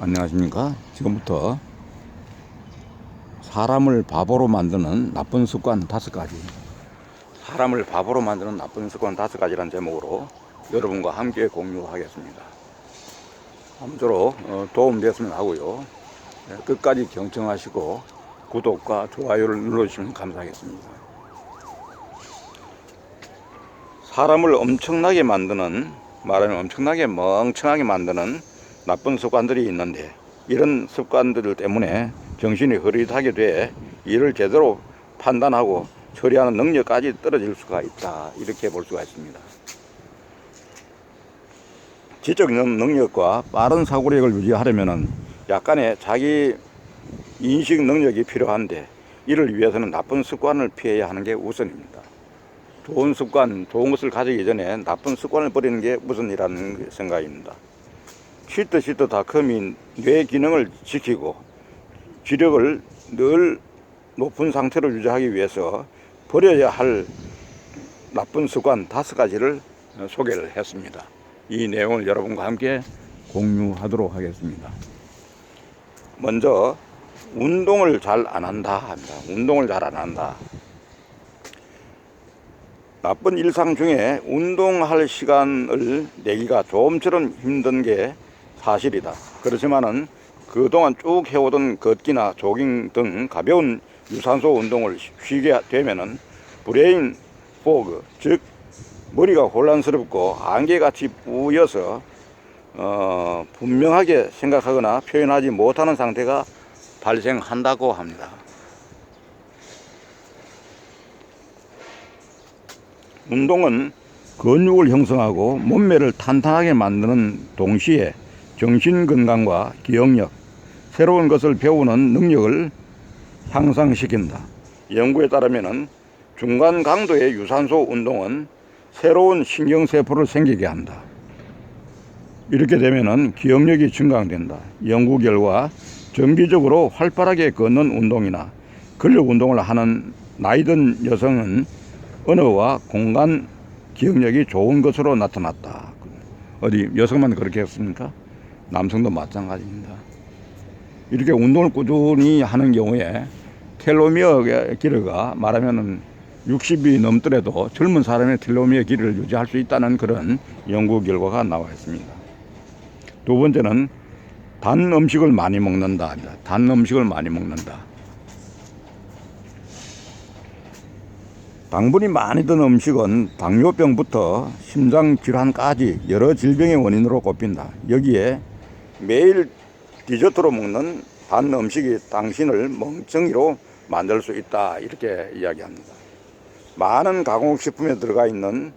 안녕하십니까. 지금부터 사람을 바보로 만드는 나쁜 습관 5가지, 사람을 바보로 만드는 나쁜 습관 5가지라는 제목으로 여러분과 함께 공유하겠습니다. 아무쪼록 도움됐으면 하고요. 끝까지 경청하시고 구독과 좋아요를 눌러주시면 감사하겠습니다. 사람을 엄청나게 만드는, 말하면 엄청나게 멍청하게 만드는 나쁜 습관들이 있는데, 이런 습관들 때문에 정신이 흐릿하게 돼 일을 제대로 판단하고 처리하는 능력까지 떨어질 수가 있다, 이렇게 볼 수가 있습니다. 지적 능력과 빠른 사고력을 유지하려면 약간의 자기 인식 능력이 필요한데, 이를 위해서는 나쁜 습관을 피해야 하는 게 우선입니다. 좋은 습관, 좋은 것을 가지기 전에 나쁜 습관을 버리는 게 우선이라는 생각입니다. 시트시트닷컴이 뇌 기능을 지키고 지력을 늘 높은 상태로 유지하기 위해서 버려야 할 나쁜 습관 5가지를 소개를 했습니다. 이 내용을 여러분과 함께 공유하도록 하겠습니다. 먼저 운동을 잘 안 한다 합니다. 운동을 잘 안 한다. 나쁜 일상 중에 운동할 시간을 내기가 좀처럼 힘든 게 사실이다. 그렇지만은 그동안 쭉 해오던 걷기나 조깅 등 가벼운 유산소 운동을 쉬게 되면은 브레인 포그, 즉 머리가 혼란스럽고 안개같이 뿌여서 분명하게 생각하거나 표현하지 못하는 상태가 발생한다고 합니다. 운동은 근육을 형성하고 몸매를 탄탄하게 만드는 동시에 정신건강과 기억력, 새로운 것을 배우는 능력을 향상시킨다. 연구에 따르면 중간 강도의 유산소 운동은 새로운 신경세포를 생기게 한다. 이렇게 되면 기억력이 증강된다. 연구 결과 정기적으로 활발하게 걷는 운동이나 근력 운동을 하는 나이든 여성은 언어와 공간 기억력이 좋은 것으로 나타났다. 어디 여성만 그렇게 했습니까? 남성도 마찬가지입니다. 이렇게 운동을 꾸준히 하는 경우에 텔로미어 길이가 말하면 60이 넘더라도 젊은 사람의 텔로미어 길이를 유지할 수 있다는 그런 연구 결과가 나와 있습니다. 두 번째는 단 음식을 많이 먹는다. 단 음식을 많이 먹는다. 당분이 많이 든 음식은 당뇨병부터 심장질환까지 여러 질병의 원인으로 꼽힌다. 여기에 매일 디저트로 먹는 단 음식이 당신을 멍청이로 만들 수 있다, 이렇게 이야기합니다. 많은 가공식품에 들어가 있는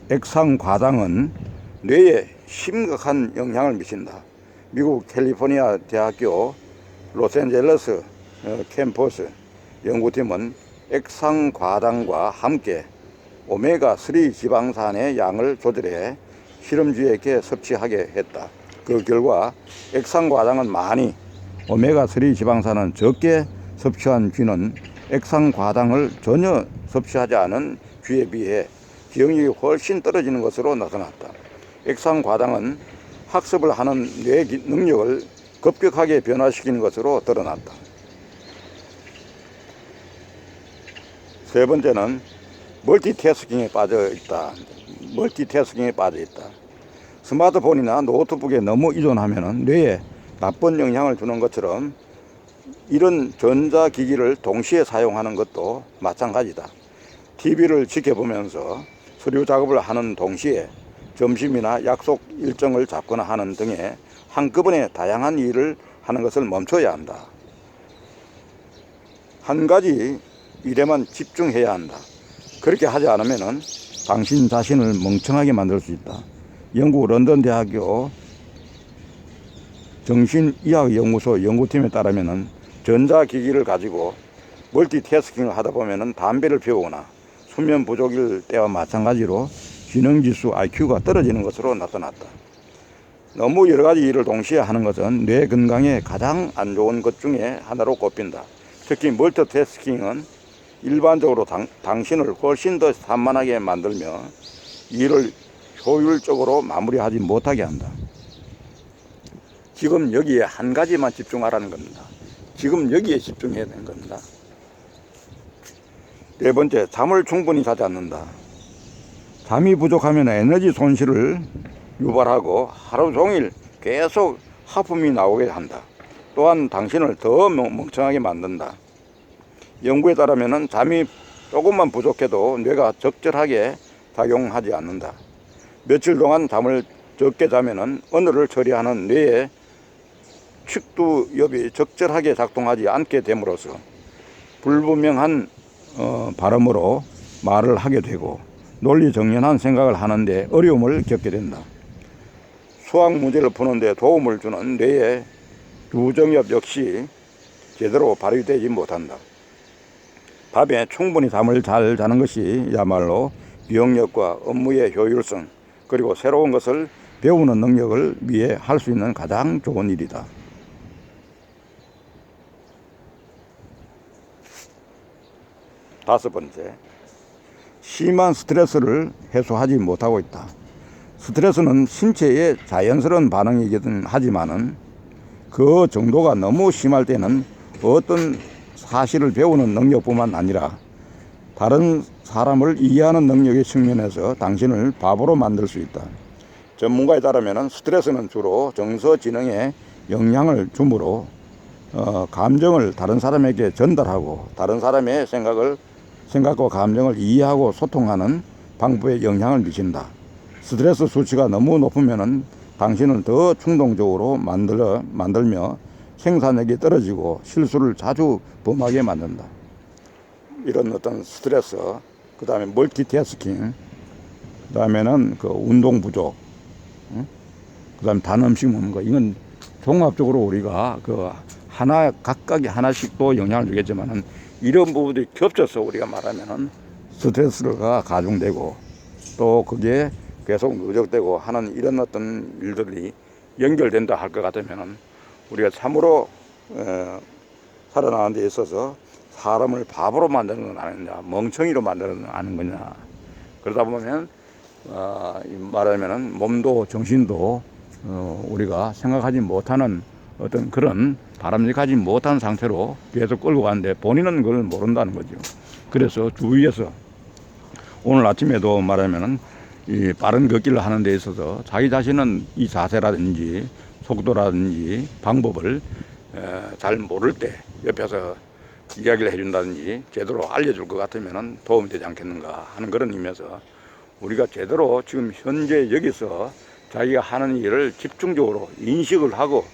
액상과당은 뇌에 심각한 영향을 미친다. 미국 캘리포니아 대학교 로스앤젤레스 캠퍼스 연구팀은 액상과당과 함께 오메가3 지방산의 양을 조절해 실험주에게 섭취하게 했다. 그 결과 액상과당은 많이, 오메가3 지방산은 적게 섭취한 쥐는 액상과당을 전혀 섭취하지 않은 쥐에 비해 기억력이 훨씬 떨어지는 것으로 나타났다. 액상과당은 학습을 하는 뇌 능력을 급격하게 변화시키는 것으로 드러났다. 세 번째는 멀티태스킹에 빠져 있다. 스마트폰이나 노트북에 너무 의존하면 뇌에 나쁜 영향을 주는 것처럼 이런 전자기기를 동시에 사용하는 것도 마찬가지다. TV를 지켜보면서 서류 작업을 하는 동시에 점심이나 약속 일정을 잡거나 하는 등의 한꺼번에 다양한 일을 하는 것을 멈춰야 한다. 한 가지 일에만 집중해야 한다. 그렇게 하지 않으면 당신 자신을 멍청하게 만들 수 있다. 영국 런던 대학교 정신의학연구소 연구팀에 따르면 전자기기를 가지고 멀티태스킹을 하다 보면 담배를 피우거나 수면 부족일 때와 마찬가지로 지능지수 IQ가 떨어지는 것으로 나타났다. 너무 여러 가지 일을 동시에 하는 것은 뇌 건강에 가장 안 좋은 것 중에 하나로 꼽힌다. 특히 멀티태스킹은 일반적으로 당신을 훨씬 더 산만하게 만들며 일을 효율적으로 마무리하지 못하게 한다. 지금 여기에 한 가지만 집중하라는 겁니다. 지금 여기에 집중해야 되는 겁니다. 네 번째, 잠을 충분히 자지 않는다. 잠이 부족하면 에너지 손실을 유발하고 하루 종일 계속 하품이 나오게 한다. 또한 당신을 더 멍청하게 만든다. 연구에 따르면 잠이 조금만 부족해도 뇌가 적절하게 작용하지 않는다. 며칠 동안 잠을 적게 자면은 언어를 처리하는 뇌의 축두엽이 적절하게 작동하지 않게 됨으로써 불분명한 발음으로 말을 하게 되고 논리정연한 생각을 하는데 어려움을 겪게 된다. 수학 문제를 푸는데 도움을 주는 뇌의 두정엽 역시 제대로 발휘되지 못한다. 밤에 충분히 잠을 잘 자는 것이 야말로 기억력과 업무의 효율성 그리고 새로운 것을 배우는 능력을 위해 할 수 있는 가장 좋은 일이다. 다섯 번째, 심한 스트레스를 해소하지 못하고 있다. 스트레스는 신체의 자연스러운 반응이긴 하지만은 그 정도가 너무 심할 때는 어떤 사실을 배우는 능력뿐만 아니라 다른 사람을 이해하는 능력의 측면에서 당신을 바보로 만들 수 있다. 전문가에 따르면 스트레스는 주로 정서지능에 영향을 주므로 감정을 다른 사람에게 전달하고 다른 사람의 생각과 감정을 이해하고 소통하는 방법에 영향을 미친다. 스트레스 수치가 너무 높으면 당신을 더 충동적으로 만들며 생산력이 떨어지고 실수를 자주 범하게 만든다. 이런 어떤 스트레스, 그 다음에 멀티태스킹, 그 다음에는 그 운동 부족, 그 다음에 단 음식 먹는 거, 이건 종합적으로 우리가 그 각각이 하나씩 또 영향을 주겠지만은 이런 부분들이 겹쳐서 우리가 말하면은 스트레스가 가중되고 또 그게 계속 누적되고 하는 이런 어떤 일들이 연결된다 할 것 같으면은 우리가 참으로 살아나가는 데 있어서 사람을 바보로 만드는 건 아니냐, 멍청이로 만드는 건 아닌 거냐. 그러다 보면 말하면은 몸도 정신도 우리가 생각하지 못하는 어떤 그런 바람직하지 못한 상태로 계속 끌고 가는데 본인은 그걸 모른다는 거죠. 그래서 주위에서 오늘 아침에도 말하면은 이 빠른 걷기를 하는 데 있어서 자기 자신은 이 자세라든지 속도라든지 방법을 잘 모를 때 옆에서 이야기를 해준다든지 제대로 알려줄 것 같으면 도움이 되지 않겠는가 하는 그런 의미에서 우리가 제대로 지금 현재 여기서 자기가 하는 일을 집중적으로 인식을 하고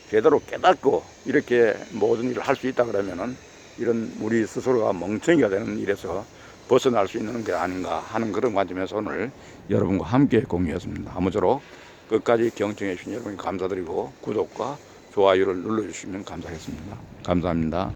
제대로 깨닫고 이렇게 모든 일을 할 수 있다 그러면은 이런 우리 스스로가 멍청이가 되는 일에서 벗어날 수 있는 게 아닌가 하는 그런 관점에서 오늘 여러분과 함께 공유했습니다. 아무쪼록 끝까지 경청해 주신 여러분 감사드리고 구독과 좋아요를 눌러주시면 감사하겠습니다. 감사합니다.